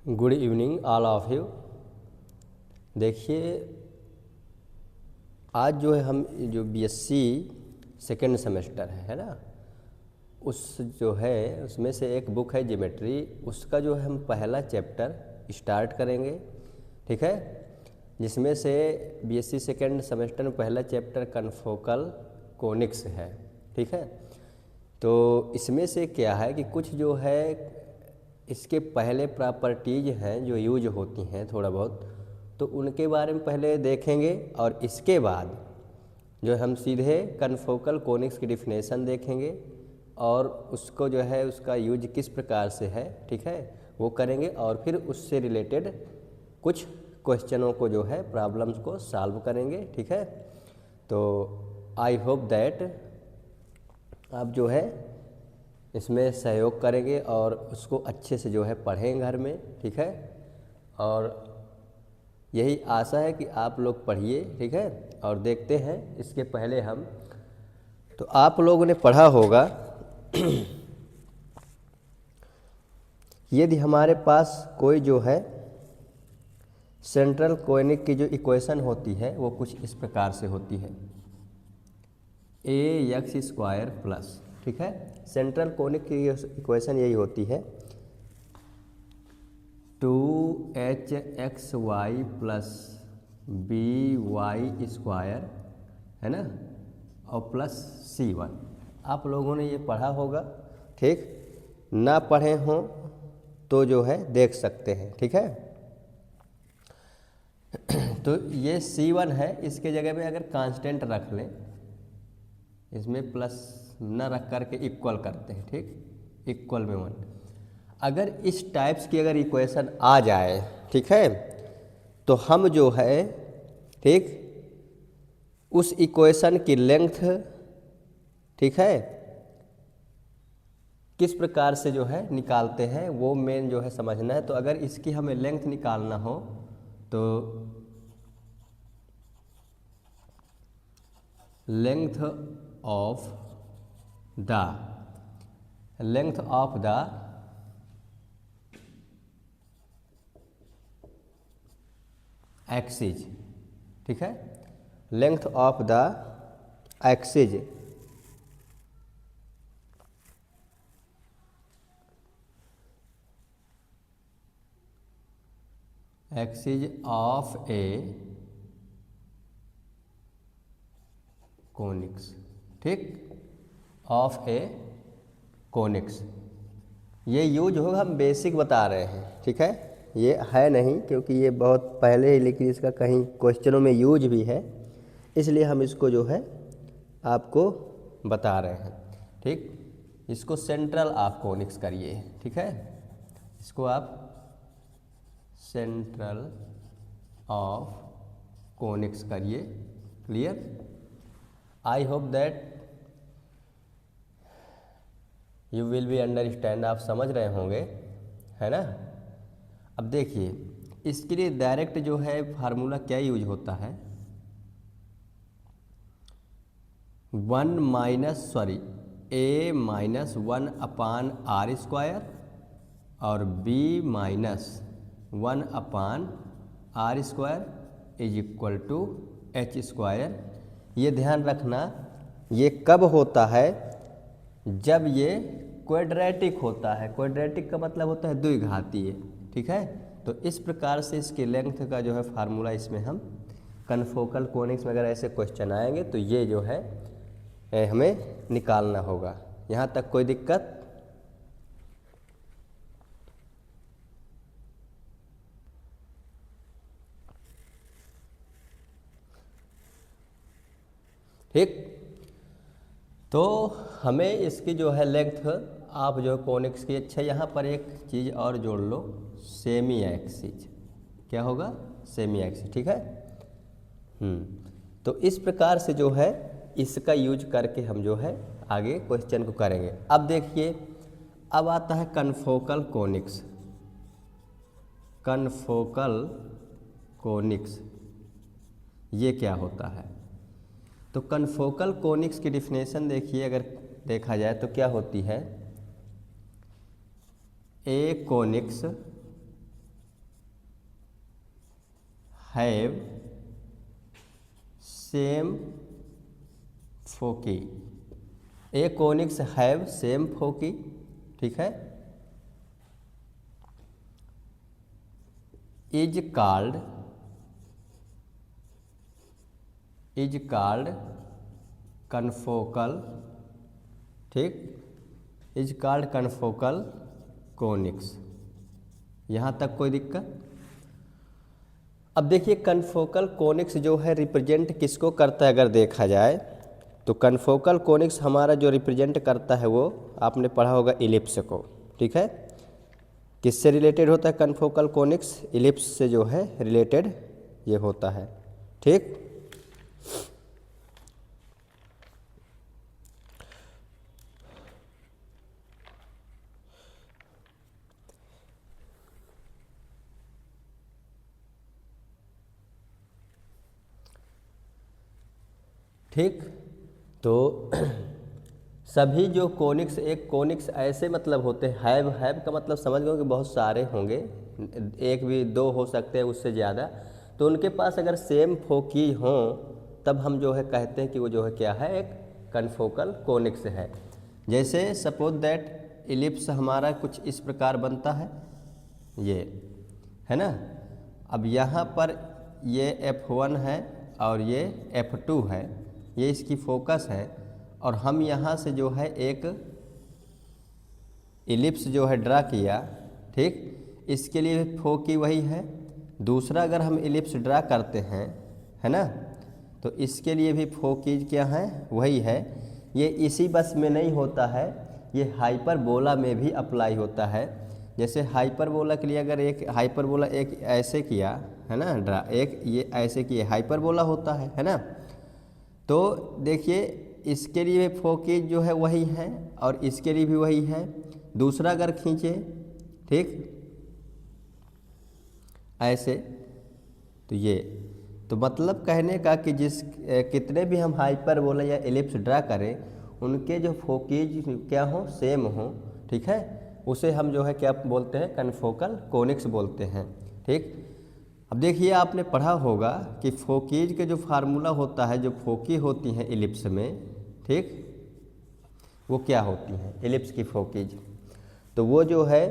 Good evening all of you. देखिए, आज जो है हम जो बीएससी सेकेंड सेमेस्टर है ना, उस जो है उसमें से एक बुक है ज्योमेट्री, उसका जो है हम पहला चैप्टर स्टार्ट करेंगे। ठीक है, जिसमें से बीएससी सेकेंड सेमेस्टर में पहला चैप्टर कन्फोकल कोनिक्स है। ठीक है, तो इसमें से क्या है कि कुछ जो है इसके पहले प्रॉपर्टीज हैं जो यूज होती हैं थोड़ा बहुत, तो उनके बारे में पहले देखेंगे और इसके बाद जो हम सीधे कन्फोकल कोनिक्स की डिफिनेशन देखेंगे और उसको जो है उसका यूज किस प्रकार से है, ठीक है, वो करेंगे और फिर उससे रिलेटेड कुछ क्वेश्चनों को जो है प्रॉब्लम्स को सॉल्व करेंगे। ठीक है, तो आई होप दैट आप जो है इसमें सहयोग करेंगे और उसको अच्छे से जो है पढ़ें घर में। ठीक है, और यही आशा है कि आप लोग पढ़िए। ठीक है, और देखते हैं इसके पहले हम, तो आप लोगों ने पढ़ा होगा यदि हमारे पास कोई जो है सेंट्रल कोनिक की जो इक्वेशन होती है वो कुछ इस प्रकार से होती है, ए एक्स स्क्वायर प्लस, ठीक है, सेंट्रल कोनिक की इक्वेशन यही होती है 2hxy plus B Y square, है ना, और प्लस c1। आप लोगों ने ये पढ़ा होगा। ठीक, ना पढ़े हों तो जो है देख सकते हैं। ठीक है, तो ये c1 है, इसके जगह में अगर कांस्टेंट रख लें, इसमें प्लस न रख करके इक्वल करते हैं। ठीक, इक्वल में 1, अगर इस टाइप्स की अगर इक्वेशन आ जाए, ठीक है, तो हम जो है, ठीक, उस इक्वेशन की लेंथ, ठीक है, किस प्रकार से जो है निकालते हैं वो मेन जो है समझना है। तो अगर इसकी हमें लेंथ निकालना हो तो लेंथ ऑफ द एक्सिस, ठीक है, length of the axis of A conics, ठीक, ऑफ ए कोनिक्स। ये यूज होगा, हम बेसिक बता रहे हैं। ठीक है, ये है नहीं क्योंकि ये बहुत पहले ही, लेकिन इसका कहीं क्वेश्चनों में यूज भी है, इसलिए हम इसको जो है आपको बता रहे हैं। ठीक, इसको सेंट्रल ऑफ कोनिक्स करिए। ठीक है, इसको आप सेंट्रल ऑफ कोनिक्स करिए। Clear? I hope that you will be understand, आप समझ रहे होंगे, है ना। अब देखिए, इसके लिए डायरेक्ट जो है फार्मूला क्या यूज होता है, A minus 1 upon R square और B minus 1 upon R square is equal to H square. ये ध्यान रखना, ये कब होता है, जब ये क्वाड्रेटिक होता है। क्वाड्रेटिक का मतलब होता है द्विघातीय। ठीक है, तो इस प्रकार से इसकी लेंथ का जो है फार्मूला इसमें हम कन्फोकल कोनिक्स में अगर ऐसे क्वेश्चन आएंगे तो ये जो है हमें निकालना होगा। यहाँ तक कोई दिक्कत? ठीक, तो हमें इसकी जो है लेंथ आप जो है कोनिक्स की, अच्छा यहाँ पर एक चीज़ और जोड़ लो, सेमी एक्सिस। क्या होगा? Semi axis. ठीक है, तो इस प्रकार से जो है इसका यूज करके हम जो है आगे क्वेश्चन को करेंगे। अब देखिए, अब आता है कन्फोकल कोनिक्स। कन्फोकल कोनिक्स ये क्या होता है? तो कन्फोकल कोनिक्स की डिफिनेशन देखिए, अगर देखा जाए तो क्या होती है, a conics have same foci. A conics have same foci, ठीक है, इज कॉल्ड कन्फोकल, ठीक, इज कॉल्ड कन्फोकल कोनिक्स। यहाँ तक कोई दिक्कत? अब देखिए कन्फोकल कोनिक्स जो है रिप्रेजेंट किसको करता है, अगर देखा जाए तो कन्फोकल कोनिक्स हमारा जो रिप्रेजेंट करता है वो आपने पढ़ा होगा इलिप्स को, ठीक है। किससे रिलेटेड होता है कन्फोकल कोनिक्स? इलिप्स से जो है रिलेटेड ये होता है, ठीक। ठीक, तो सभी जो कोनिक्स, एक कोनिक्स ऐसे मतलब होते हैं, हैव का मतलब समझ गए कि बहुत सारे होंगे, एक भी दो हो सकते हैं उससे ज़्यादा, तो उनके पास अगर सेम फोकी हों तब हम जो है कहते हैं कि वो जो है क्या है, एक कन्फोकल कोनिक्स है। जैसे सपोज दैट इलिप्स हमारा कुछ इस प्रकार बनता है, ये है ना। अब यहाँ पर ये F1 है और ये F2 है, ये इसकी फोकस है, और हम यहाँ से जो है एक इलिप्स जो है ड्रा किया, ठीक, इसके लिए फोकी वही है। दूसरा अगर हम इलिप्स ड्रा करते हैं, है ना, तो इसके लिए भी फोकी क्या है, वही है। ये इसी बस में नहीं होता है, ये हाइपरबोला में भी अप्लाई होता है। जैसे हाइपरबोला के लिए अगर एक हाइपरबोला एक ऐसे किया है ना ड्रा, एक ये ऐसे किए, हाइपरबोला होता है ना। तो देखिए इसके लिए फोकी जो है वही है और इसके लिए भी वही है। दूसरा अगर खींचे, ठीक, ऐसे, तो ये, तो मतलब कहने का कि जिस कितने भी हम हाइपरबोला या एलिप्स ड्रा करें, उनके जो फोकीज क्या हो, सेम हो, ठीक है, उसे हम जो है क्या बोलते हैं, कन्फोकल कोनिक्स बोलते हैं, ठीक। अब देखिए आपने पढ़ा होगा कि फोकीज के जो फार्मूला होता है, जो फोकी होती हैं इलिप्स में, ठीक, वो क्या होती हैं इलिप्स की फोकीज, तो वो जो है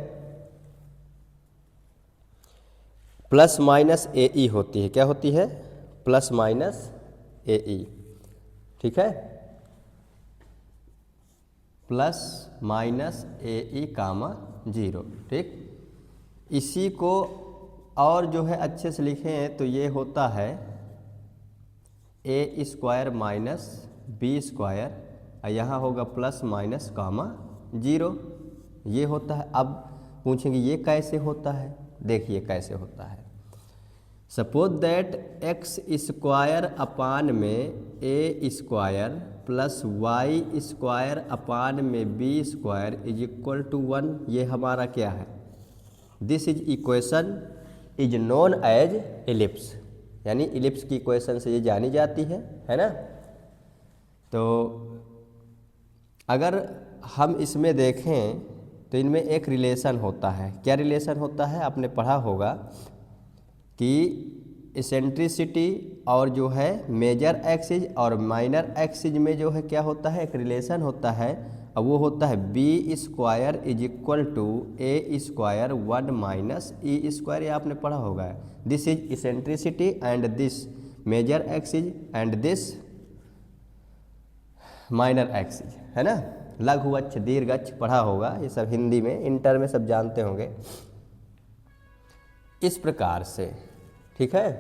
प्लस माइनस ए ई होती है। क्या होती है? प्लस माइनस ए ई, ठीक है, प्लस माइनस ए ई कामा 0, ठीक। इसी को और जो है अच्छे से लिखें तो ये होता है ए स्क्वायर माइनस बी स्क्वायर, और यहाँ होगा प्लस माइनस कामा 0, ये होता है। अब पूछेंगे ये कैसे होता है, देखिए कैसे होता है। Suppose that x square upon में a square plus Y square upon में B square is equal to 1, ये हमारा क्या है, this is equation is known as ellipse, यानी इलिप्स की इक्वेशन से ये जानी जाती है ना। तो अगर हम इसमें देखें तो इनमें एक रिलेशन होता है। क्या रिलेशन होता है? आपने पढ़ा होगा कि इसेंट्रिसिटी और जो है मेजर एक्सिस और माइनर एक्सिस में जो है क्या होता है, एक रिलेशन होता है, और वो होता है B square is equal to A square 1 minus E square, ये आपने पढ़ा होगा। This is eccentricity and this major axis and this minor axis, है ना। लघु अक्ष दीर्घ अक्ष पढ़ा होगा, ये सब हिंदी में इंटर में सब जानते होंगे। इस प्रकार से, ठीक है।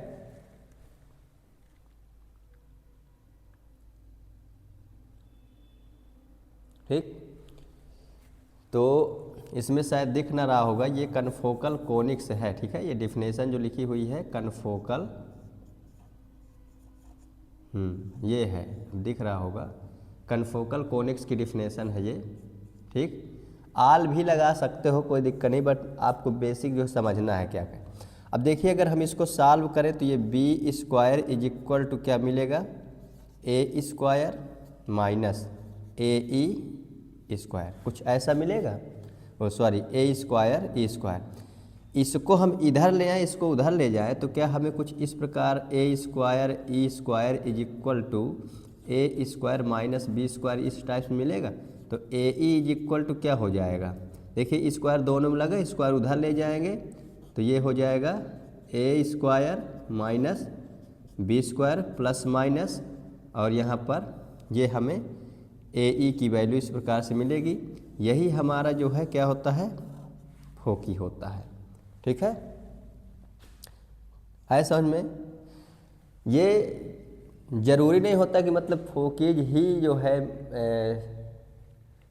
ठीक, तो इसमें शायद दिख ना रहा होगा, ये कन्फोकल कोनिक्स है, ठीक है। ये डिफिनेशन जो लिखी हुई है कन्फोकल, ये है, दिख रहा होगा, कन्फोकल कोनिक्स की डिफिनेशन है ये, ठीक। आल भी लगा सकते हो, कोई दिक्कत नहीं, बट आपको बेसिक जो समझना है क्या है। अब देखिए अगर हम इसको सॉल्व करें तो ये B square is equal to क्या मिलेगा, ए square minus A E square, कुछ ऐसा मिलेगा, oh sorry A square E square. इसको हम इधर ले आए, इसको उधर ले जाए तो क्या हमें कुछ इस प्रकार a square E square is equal to A square minus b square इस टाइप में मिलेगा। तो a e is equal to क्या हो जाएगा, देखिए स्क्वायर दोनों में लगा, स्क्वायर उधर ले जाएंगे तो ये हो जाएगा a square minus b square plus minus, और यहाँ पर ये हमें ए ई की वैल्यू इस प्रकार से मिलेगी। यही हमारा जो है क्या होता है, फोकी होता है। ठीक है, आए समझ में। ये ज़रूरी नहीं होता कि मतलब फोकीज ही जो है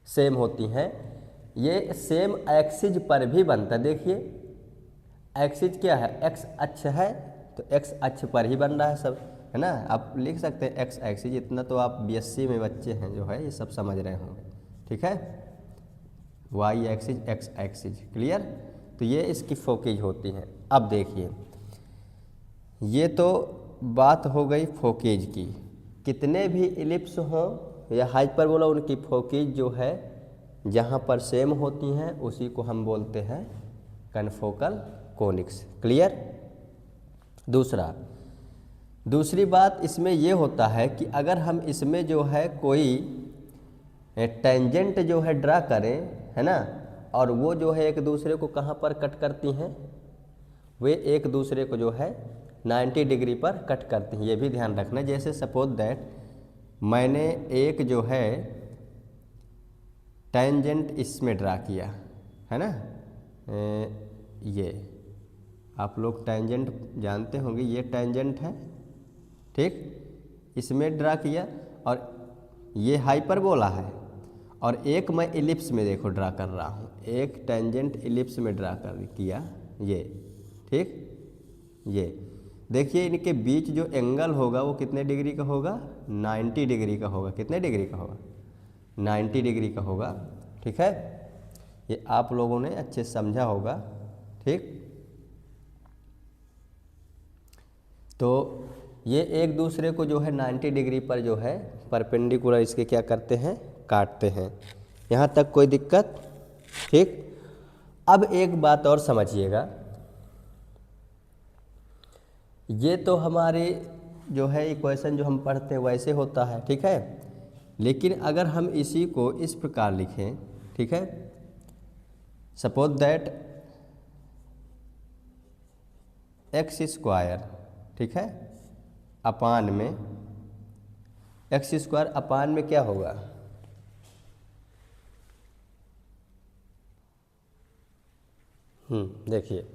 सेम होती हैं, ये सेम एक्सिस पर भी बनता है। देखिए एक्सिस क्या है, एक्स अक्ष है तो एक्स अक्ष पर ही बन रहा है सब, है ना। आप लिख सकते हैं एक्स एक्सिस, इतना तो आप बीएससी में बच्चे हैं जो है ये सब समझ रहे होंगे। ठीक है, Y axis X axis, clear. तो ये इसकी फोकेज होती हैं। अब देखिए ये तो बात हो गई फोकेज की, कितने भी इलिप्स हो या हाइपरबोला उनकी फोकेज जो है जहाँ पर सेम होती हैं उसी को हम बोलते हैं कनफोकल कोनिक्स, क्लियर। दूसरी बात इसमें ये होता है कि अगर हम इसमें जो है कोई टेंजेंट जो है ड्रा करें, है ना, और वो जो है एक दूसरे को कहाँ पर कट करती हैं, वे एक दूसरे को जो है 90 डिग्री पर कट करती हैं, ये भी ध्यान रखना। जैसे सपोज दैट मैंने एक जो है टेंजेंट इसमें ड्रा किया, है ना, ये आप लोग टेंजेंट जानते होंगे, ये टेंजेंट है, ठीक, इसमें ड्रा किया, और ये हाइपरबोला है, और एक मैं इलिप्स में देखो ड्रा कर रहा हूँ, एक टेंजेंट इलिप्स में ड्रा कर किया ये, ठीक। ये देखिए इनके बीच जो एंगल होगा वो कितने डिग्री का होगा, 90 डिग्री का होगा। कितने डिग्री का होगा, 90 डिग्री का होगा। ठीक है, ये आप लोगों ने अच्छे से समझा होगा, ठीक। तो ये एक दूसरे को जो है 90 डिग्री पर जो है परपेंडिकुलर इसके क्या करते हैं, काटते हैं। यहाँ तक कोई दिक्कत, ठीक। अब एक बात और समझिएगा, ये तो हमारे जो है इक्वेशन जो हम पढ़ते हैं वैसे होता है, ठीक है। लेकिन अगर हम इसी को इस प्रकार लिखें, ठीक है, सपोज दैट एक्स स्क्वायर, ठीक है, अपान में एक्स स्क्वायर अपान में क्या होगा, देखिए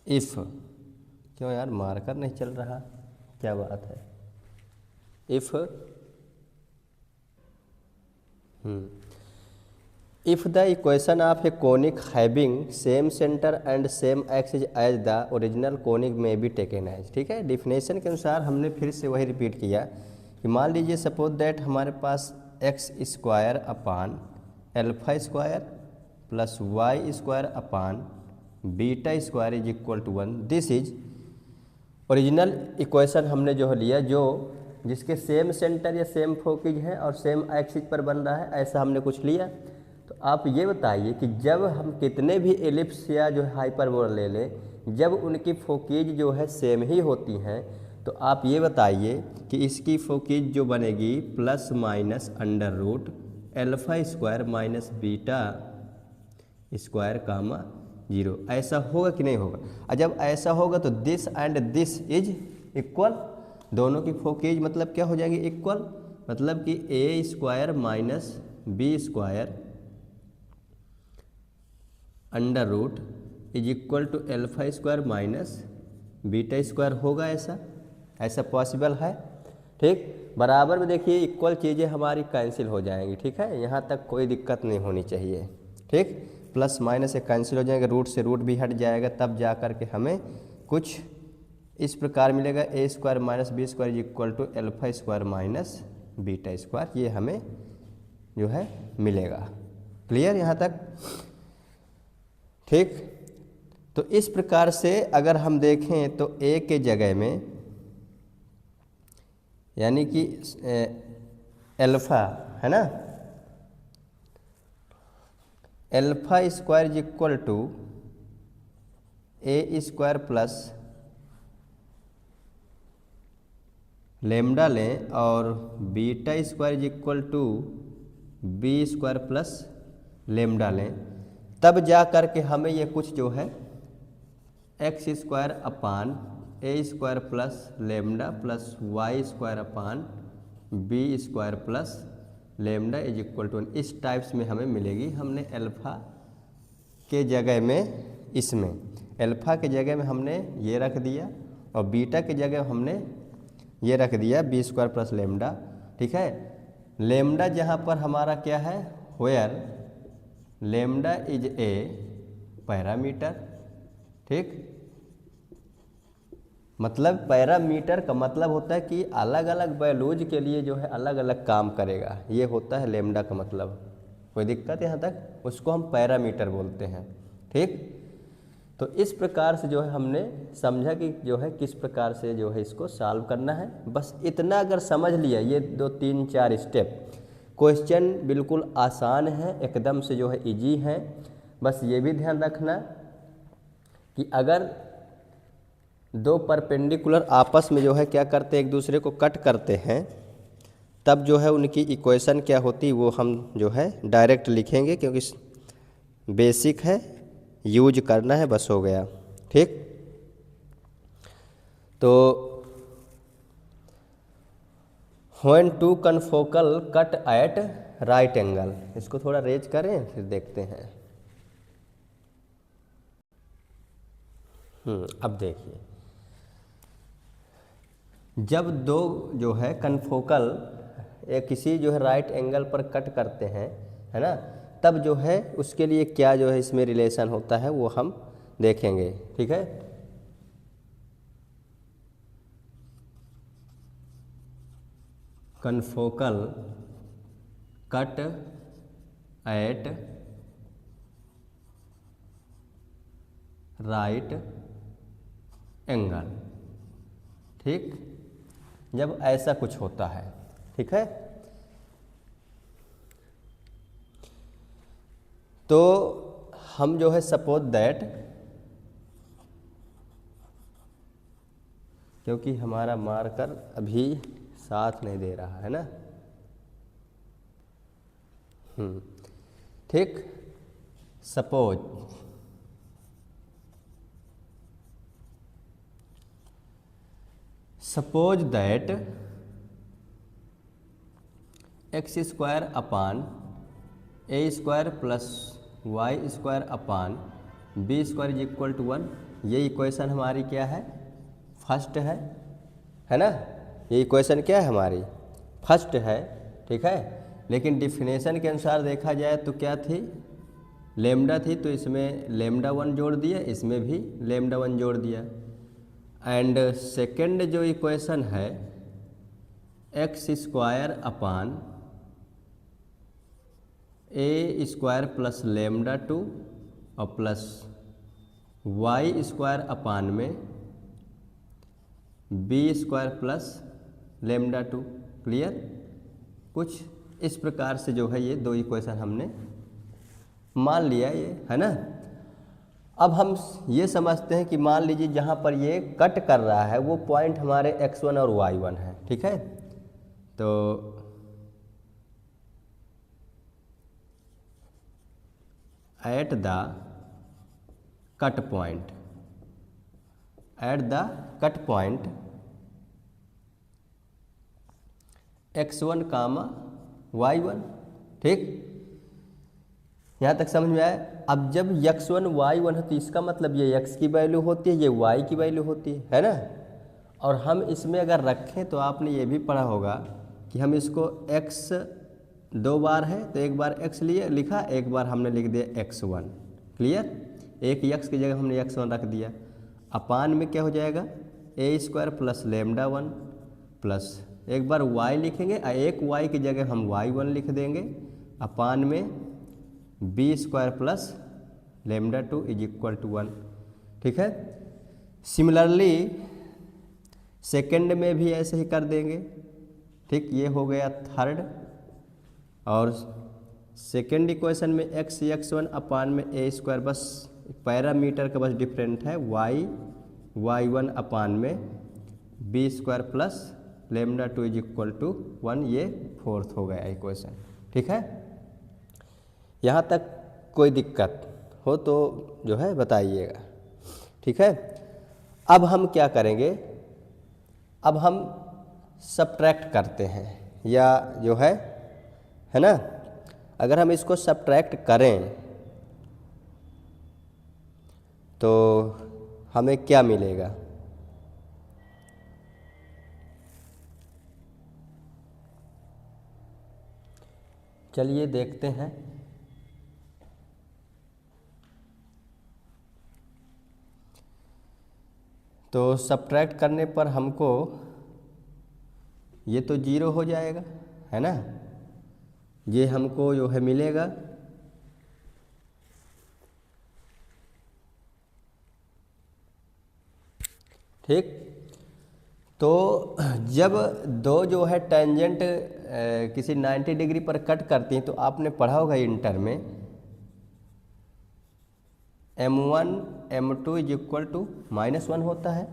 इफ़, क्यों यार मार्कर नहीं चल रहा, क्या बात है। If the equation of a conic having same centre and same axis as the original conic may be taken as, ठीक है। डिफिनेशन के अनुसार हमने फिर से वही रिपीट किया कि मान लीजिए सपोज दैट हमारे पास x square upon alpha square plus Y square upon beta square is equal to 1। This is original equation हमने जो लिया, जो जिसके सेम सेंटर या सेम फोकिज है और सेम एक्सिस पर बन रहा है, ऐसा हमने कुछ लिया। तो आप ये बताइए कि जब हम कितने भी एलिप्स या जो हाइपरबोला ले लें, जब उनकी फोकिज जो है सेम ही होती हैं, तो आप ये बताइए कि इसकी फोकिज जो बनेगी plus minus under root alpha square minus beta square comma 0, ऐसा होगा कि नहीं होगा। और जब ऐसा होगा तो this and this is equal, दोनों की फोकेज मतलब क्या हो जाएंगे, इक्वल, मतलब कि a square minus b square under root is equal to alpha square minus beta square होगा। ऐसा पॉसिबल है, ठीक। बराबर में देखिए इक्वल चीज़ें हमारी कैंसिल हो जाएंगी, ठीक है, यहाँ तक कोई दिक्कत नहीं होनी चाहिए, ठीक। प्लस माइनस से कैंसिल हो जाएगा, रूट से रूट भी हट जाएगा, तब जा कर के हमें कुछ इस प्रकार मिलेगा, ए square minus b square is equal to alpha square minus beta square, ये हमें जो है मिलेगा। क्लियर यहाँ तक, ठीक। तो इस प्रकार से अगर हम देखें तो ए के जगह में यानी कि एल्फा, है ना, alpha square is equal to A square plus lambda लें और beta square is equal to B square plus lambda लें, तब जा कर के हमें ये कुछ जो है X square upon A square plus lambda plus Y square upon B square plus lambda is equal to 1 इस टाइप्स में हमें मिलेगी। हमने अल्फ़ा के जगह में इसमें अल्फ़ा के जगह में हमने ये रख दिया और बीटा के जगह हमने ये रख दिया बी स्क्वायर प्लस लेमडा। ठीक है, लेमडा जहाँ पर हमारा क्या है, where lambda is a parameter. ठीक, मतलब पैरामीटर का मतलब होता है कि अलग अलग वैल्यूज के लिए जो है अलग अलग काम करेगा, ये होता है लेमडा का मतलब। कोई दिक्कत यहाँ तक? उसको हम पैरामीटर बोलते हैं। ठीक, तो इस प्रकार से जो है हमने समझा कि जो है किस प्रकार से जो है इसको सॉल्व करना है। बस इतना अगर समझ लिया, ये 2 3 4 स्टेप, क्वेश्चन बिल्कुल आसान है, एकदम से जो है इजी है। बस ये भी ध्यान रखना कि अगर दो परपेंडिकुलर आपस में जो है क्या करते हैं, एक दूसरे को कट करते हैं, तब जो है उनकी इक्वेशन क्या होती वो हम जो है डायरेक्ट लिखेंगे, क्योंकि बेसिक है, यूज करना है, बस हो गया। ठीक, तो when two confocal cut at right angle, इसको थोड़ा रेज करें फिर देखते हैं। अब देखिए, जब दो जो है कनफोकल किसी जो है राइट एंगल पर कट करते हैं, है ना, तब जो है उसके लिए क्या जो है इसमें रिलेशन होता है वो हम देखेंगे। ठीक है, confocal cut at right angle. ठीक, जब ऐसा कुछ होता है, ठीक है, तो हम जो है सपोज दैट, क्योंकि हमारा मार्कर अभी साथ नहीं दे रहा है ना। ठीक, suppose that x square upon A square plus Y square upon B square is equal to 1। ये इक्वेशन हमारी क्या है, फर्स्ट है ना, ये इक्वेशन क्या है हमारी, फर्स्ट है। ठीक है, लेकिन डिफिनेशन के अनुसार देखा जाए तो क्या थी, लेमडा थी, तो इसमें लेमडा 1 जोड़ दिया, इसमें भी लेमडा 1 जोड़ दिया। एंड सेकेंड जो इक्वेशन है एक्स स्क्वायर अपान ए स्क्वायर प्लस लेमडा 2 और प्लस वाई स्क्वायर अपान में B square plus lambda 2। Clear? कुछ इस प्रकार से जो है ये दो इक्वेशन हमने मान लिया, ये है ना। अब हम ये समझते हैं कि मान लीजिए जहाँ पर ये कट कर रहा है वो पॉइंट हमारे x1 और y1 है। ठीक है, तो at the cut point x1 comma y1। ठीक, यहाँ तक समझ में आया। अब जब x1 y1 है तो इसका मतलब ये x की वैल्यू होती है, ये y की वैल्यू होती है ना। और हम इसमें अगर रखें तो आपने ये भी पढ़ा होगा कि हम इसको x 2 बार है तो एक बार x लिए लिखा, एक बार हमने लिख दिया x1। क्लियर? एक x की जगह हमने x1 रख दिया। अपान में क्या हो जाएगा, a square plus lambda 1 plus एक बार y लिखेंगे, एक y की जगह हम y1 लिख देंगे, अपान में B square plus lambda 2 is equal to 1। ठीक है, सिमिलरली सेकंड में भी ऐसे ही कर देंगे। ठीक, ये हो गया थर्ड, और सेकेंड इक्वेशन में x1 अपान में ए स्क्वायर, बस पैरामीटर का बस डिफरेंट है, y1 अपान में B square plus lambda 2 is equal to 1, ये फोर्थ हो गया इक्वेशन। ठीक है, यहाँ तक कोई दिक्कत हो तो जो है बताइएगा। ठीक है, अब हम क्या करेंगे, अब हम सब्ट्रैक्ट करते हैं, या जो है ना, अगर हम इसको सब्ट्रैक्ट करें तो हमें क्या मिलेगा। चलिए देखते हैं। तो सब्ट्रैक्ट करने पर हमको ये तो 0 हो जाएगा, है ना, ये हमको जो है मिलेगा। ठीक, तो जब दो जो है टेंजेंट किसी 90 डिग्री पर कट करती हैं, तो आपने पढ़ा होगा इंटर में m1 m2 is equal to -1 होता है,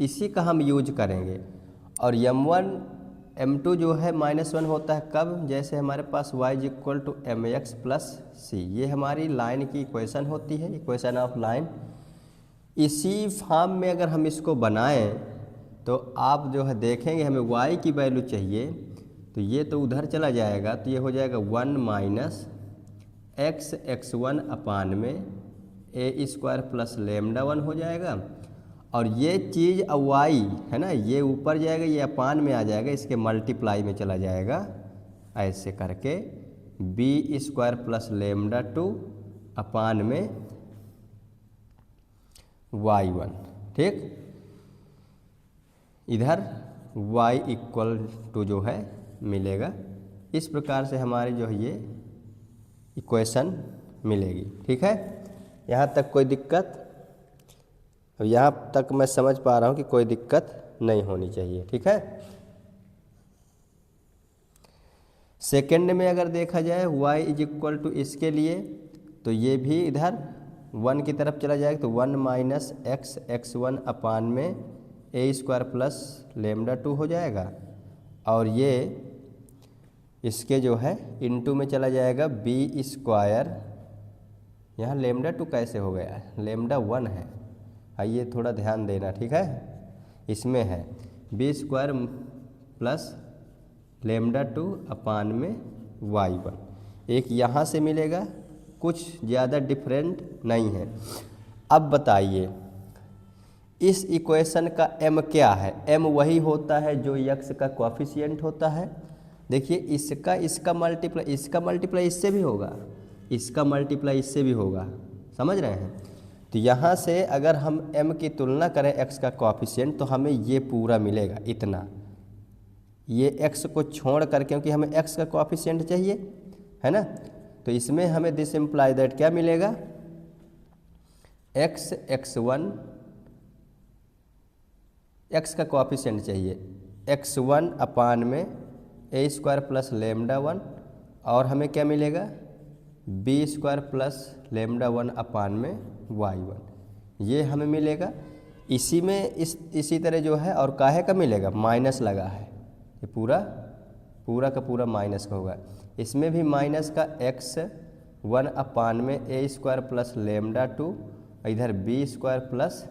इसी का हम यूज करेंगे। और m1 m2 जो है -1 होता है कब, जैसे हमारे पास y is equal to mx plus c, ये हमारी लाइन की इक्वेशन होती है, इक्वेशन ऑफ लाइन। इसी फॉर्म में अगर हम इसको बनाएं तो आप जो है देखेंगे हमें y की वैल्यू चाहिए, तो ये तो उधर चला जाएगा, तो ये हो जाएगा 1 माइनस x1 अपान में ए स्क्वायर प्लस लेमडा 1 हो जाएगा। और ये चीज़ y है ना, ये ऊपर जाएगा, ये अपान में आ जाएगा, इसके मल्टीप्लाई में चला जाएगा, ऐसे करके बी स्क्वायर प्लस लेमडा 2 अपान में y1। ठीक, इधर y इक्वल टू जो है मिलेगा। इस प्रकार से हमारी जो है ये इक्वेशन मिलेगी। ठीक है, यहाँ तक कोई दिक्कत, यहाँ तक मैं समझ पा रहा हूँ कि कोई दिक्कत नहीं होनी चाहिए। ठीक है, सेकेंड में अगर देखा जाए y इज इक्वल टू इसके लिए, तो ये भी इधर 1 की तरफ चला जाएगा, तो 1 माइनस x1 अपान में ए स्क्वायर प्लस लेमडा 2 हो जाएगा। और ये इसके जो है इनटू में चला जाएगा बी स्क्वायर, यहाँ लेमडा 2 कैसे हो गया है, लेमडा 1 है, आइए थोड़ा ध्यान देना। ठीक है, इसमें है बी स्क्वायर प्लस लेमडा 2 अपान में y1, एक यहाँ से मिलेगा, कुछ ज़्यादा डिफरेंट नहीं है। अब बताइए इस इक्वेशन का m क्या है, m वही होता है जो x का कोएफिशिएंट होता है। देखिए इसका मल्टीप्लाई इससे भी होगा, इसका मल्टीप्लाई इससे भी होगा, समझ रहे हैं। तो यहाँ से अगर हम m की तुलना करें x का कोएफिशिएंट, तो हमें ये पूरा मिलेगा इतना, ये x को छोड़ कर, क्योंकि हमें x का कोएफिशिएंट चाहिए, है ना। तो इसमें हमें दिस इम्प्लाई दैट क्या मिलेगा, x1 x का कोएफिशिएंट चाहिए, x1 अपान में ए स्क्वायर प्लस लेमडा 1, और हमें क्या मिलेगा बी स्क्वायर प्लस लेमडा 1 अपान में y1, ये हमें मिलेगा। इसी में इसी तरह जो है, और काहे का मिलेगा, माइनस लगा है, ये पूरा का पूरा माइनस का होगा। इसमें भी माइनस का x1 अपान में ए स्क्वायर प्लस लेमडा 2, इधर बी स्क्वायर प्लस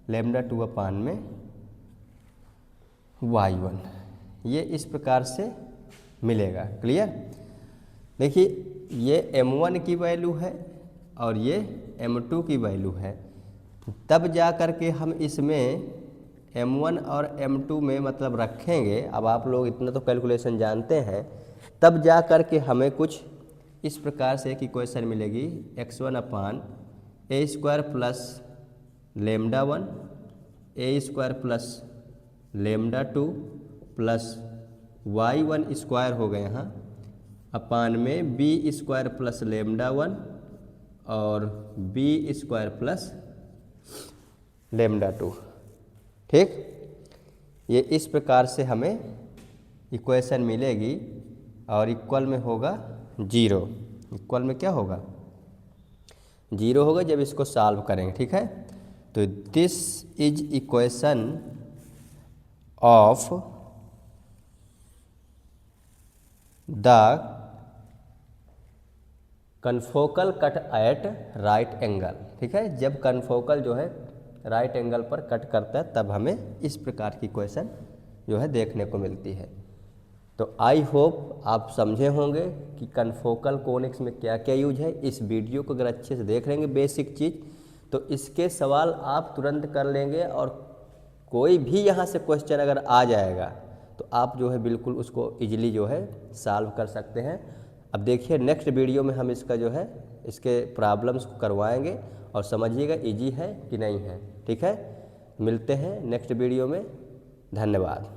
लेमडा 2 अपान में y1, ये इस प्रकार से मिलेगा। क्लियर, देखिए ये m1 की वैल्यू है और ये m2 की वैल्यू है, तब जा कर के हम इसमें m1 और m2 में मतलब रखेंगे। अब आप लोग इतना तो कैलकुलेशन जानते हैं, तब जा कर के हमें कुछ इस प्रकार से एक इक्वेशन मिलेगी, x1 upon A square plus lambda 1 a square plus lambda 2 plus y1 square हो गए यहाँ अपान में बी स्क्वायर प्लस लेमडा 1 और बी स्क्वायर प्लस लेमडा 2। ठीक, ये इस प्रकार से हमें इक्वेशन मिलेगी और इक्वल में होगा 0। इक्वल में क्या होगा, 0 होगा जब इसको सॉल्व करेंगे, ठीक है। तो this is equation of the confocal cut at right angle, ठीक है। जब कन्फोकल जो है राइट एंगल पर कट करता है तब हमें इस प्रकार की इक्वेशन जो है देखने को मिलती है। तो आई होप आप समझे होंगे कि कन्फोकल कोनिक्स में क्या क्या यूज है। इस वीडियो को अगर अच्छे से देख लेंगे बेसिक चीज़, तो इसके सवाल आप तुरंत कर लेंगे, और कोई भी यहाँ से क्वेश्चन अगर आ जाएगा तो आप जो है बिल्कुल उसको इजीली जो है सॉल्व कर सकते हैं। अब देखिए नेक्स्ट वीडियो में हम इसका जो है इसके प्रॉब्लम्स को करवाएंगे और समझिएगा इजी है कि नहीं है, ठीक है। मिलते हैं नेक्स्ट वीडियो में, धन्यवाद।